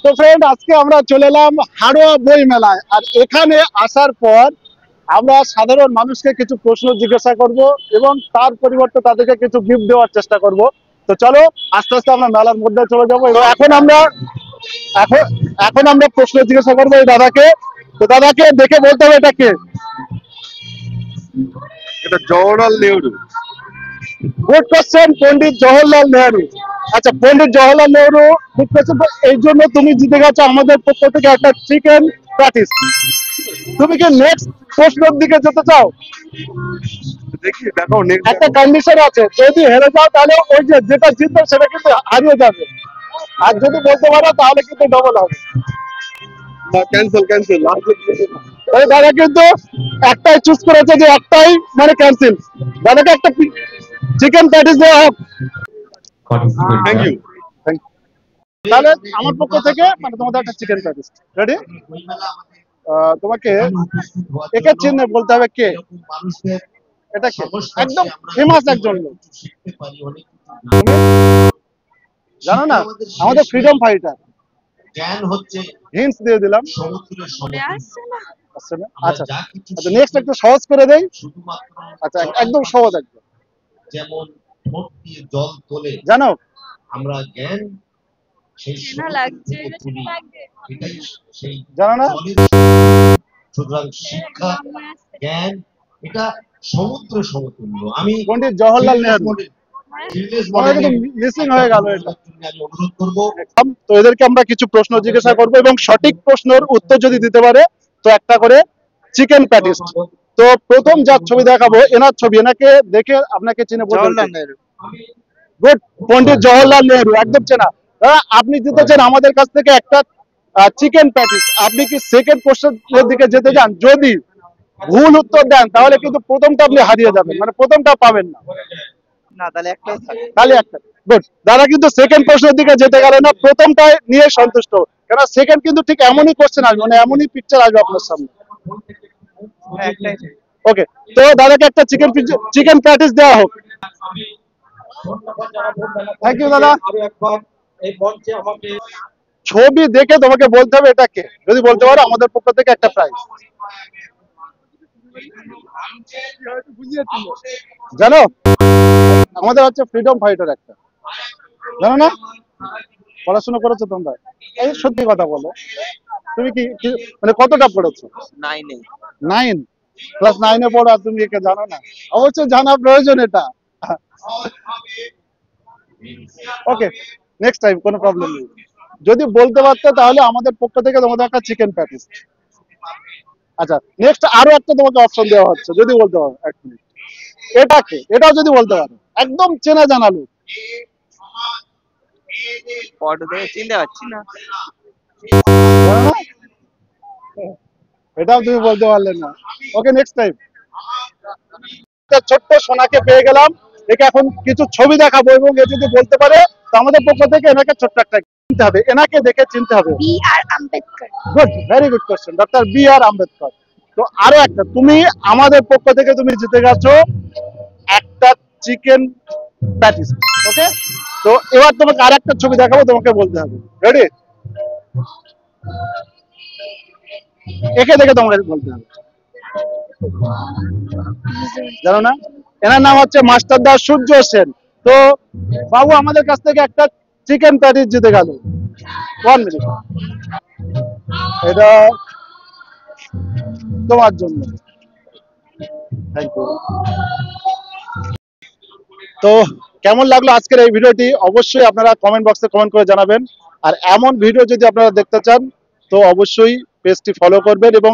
তো ফ্রেন্ড, আজকে আমরা চলে এলাম হাড়োয়া বই মেলায়। আর এখানে আসার পর আমরা সাধারণ মানুষকে কিছু প্রশ্ন জিজ্ঞাসা করব এবং তার পরিবর্তে তাদেরকে কিছু গিফট দেওয়ার চেষ্টা করব। তো চলো আস্তে আস্তে আমরা মেলার মধ্যে চলে যাবো। এবং এখন আমরা প্রশ্ন জিজ্ঞাসা করবো এই দাদাকে। তো দাদাকে দেখে বলতে হবে এটা কে। এটা জওহরলাল নেহরু। গুড কোশ্চেন, পন্ডিত জওহরলাল নেহরু। আচ্ছা, পন্ডিত জওহরলাল নেহরু গুড কোশ্চেন। এই জন্য তুমি জিতে গেছো আমাদের পক্ষ থেকে একটা চিকেন প্যাটিস। তুমি কি নেক্সট প্রশ্নের দিকে যেতে চাও? দেখি দেখো একটা কন্ডিশন আছে, যদি হেরে যাও তাহলে ওই যে যেটা জিতবে সেটা কিন্তু হারিয়ে যাবে, আর যদি বলতে পারো তাহলে কিন্তু ডবল হবে। Cancel cancel. ওই দাদা কিন্তু একটাই চুজ করেছে, যে একটাই মানে ক্যান্সেল। দাদাকে একটা চিকেন প্যাটিস দেওয়া হোক। Thank you. তাহলে আমার পক্ষ থেকে মানে তোমাদের একটা চিকেন প্যাটিস রেডি। তোমাকে একে চিহ্নে বলতে হবে কে এটা, কে একদম ফেমাস একজন লোক। জানো না, আমাদের ফ্রিডম ফাইটার। হিন্টস দিয়ে দিলাম। আচ্ছা আচ্ছা, নেক্সট একটু সহজ করে দেই। আচ্ছা, একদম সহজ একদম। যেমন ঠোঁট দিয়ে জল তোলে জানো আমরা জ্ঞান সেই লাগছে এটাই সেই জানো না। সুতরাং শিক্ষা জ্ঞান এটা সমুদ্র সমতুল্য। আমি পন্ডিত জওহরলাল নেহরু মিসিং হয়ে গেল এটা। আমি অনুরোধ করবো তো এদেরকে আমরা কিছু প্রশ্ন জিজ্ঞাসা করবো এবং সঠিক প্রশ্নের উত্তর যদি দিতে পারে তো একটা করে চিকেন প্যাটিস। তো প্রথম যার ছবি দেখাবো এনার ছবি, এনাকে দেখে আপনাকে চিনে বলতে। গুড, পন্ডিত জওহরলাল নেহরু একদম চেনা। আপনি জিতেছেন আমাদের কাছ থেকে একটা চিকেন প্যাটিস। আপনি কি সেকেন্ড প্রশ্নের দিকে যেতে চান? যদি ভুল উত্তর দেন তাহলে কিন্তু প্রথমটা আপনি হারিয়ে যাবেন, মানে প্রথমটা পাবেন না। তাহলে একটা গুড। দাদা কিন্তু সেকেন্ড প্রশ্নের দিকে যেতে গেল না, প্রথমটাই নিয়ে সন্তুষ্ট। কেন সেকেন্ড কিন্তু ঠিক এমনই কোশ্চেন আসবে, মানে এমনই পিকচার আসবে আপনার সামনে। ওকে, তো দাদাকে একটা চিকেন প্যাটিস দেওয়া হোক। থ্যাংক ইউ দাদা। ছবি দেখে তোমাকে বলতে হবে এটা কে, যদি বলতে পারো আমাদের পক্ষ থেকে একটা প্রাইজ। জানো আমাদের হচ্ছে ফ্রিডম ফাইটার একটা, জানো না? পড়াশোনা করেছো তোমরা? এই সত্যি কথা বলো, তুমি কি মানে কতটা পড়েছো? 9 ক্লাস 9-এ পড়ো আর তুমি একে জানো না? অবশ্যই জানা প্রয়োজন এটা। ওকে, নেক্সট টাইম কোনো প্রবলেম নেই। যদি বলতে পারতে তাহলে আমাদের পক্ষ থেকে তোমাদের একটা চিকেন প্যাটিস। আচ্ছা, নেক্সট আরো একটা তোমাকে অপশন দেওয়া হচ্ছে, যদি বলতে পারো। এক মিনিট, এটা কে? এটাও যদি বলতে পারো, একদম চেনা জানা লোক। চিনতে পারছি না, জানো না? এটাও তুমি বলতে পারলে না। ওকে, নেক্সট টাইম। ছোট্ট সোনাকে পেয়ে গেলাম, একে এখন কিছু ছবি দেখাবো এবং এ যদি বলতে পারে তো আমাদের পক্ষ থেকে এনাকে ছোট্ট একটা চিনতে হবে, এনাকে দেখে চিনতে হবে। B R Ambedkar. Good, very good question, doctor B R Ambedkar. তো আরো একটা, তুমি আমাদের পক্ষ থেকে তুমি জিতে গেছো একটা চিকেন প্যাটিস। ওকে, তো এবার তোমাকে আর একটা ছবি দেখাবো, তোমাকে বলতে হবে। রেডি? একে দেখে তোমাকে বলতে হবে। জানো না? এনার নাম হচ্ছে মাস্টারদা সূর্য সেন। তো বাবু আমাদের কাছ থেকে একটা চিকেন প্যাটিস জিতে গেল। 1 মিনিট, এটা তোমার জন্য। Thank you. তো কেমন লাগলো আজকের এই ভিডিওটি? অবশ্যই আপনারা কমেন্ট বক্সে কমেন্ট করে জানাবেন। আর এমন ভিডিও যদি আপনারা দেখতে চান তো অবশ্যই পেজটি ফলো করবেন এবং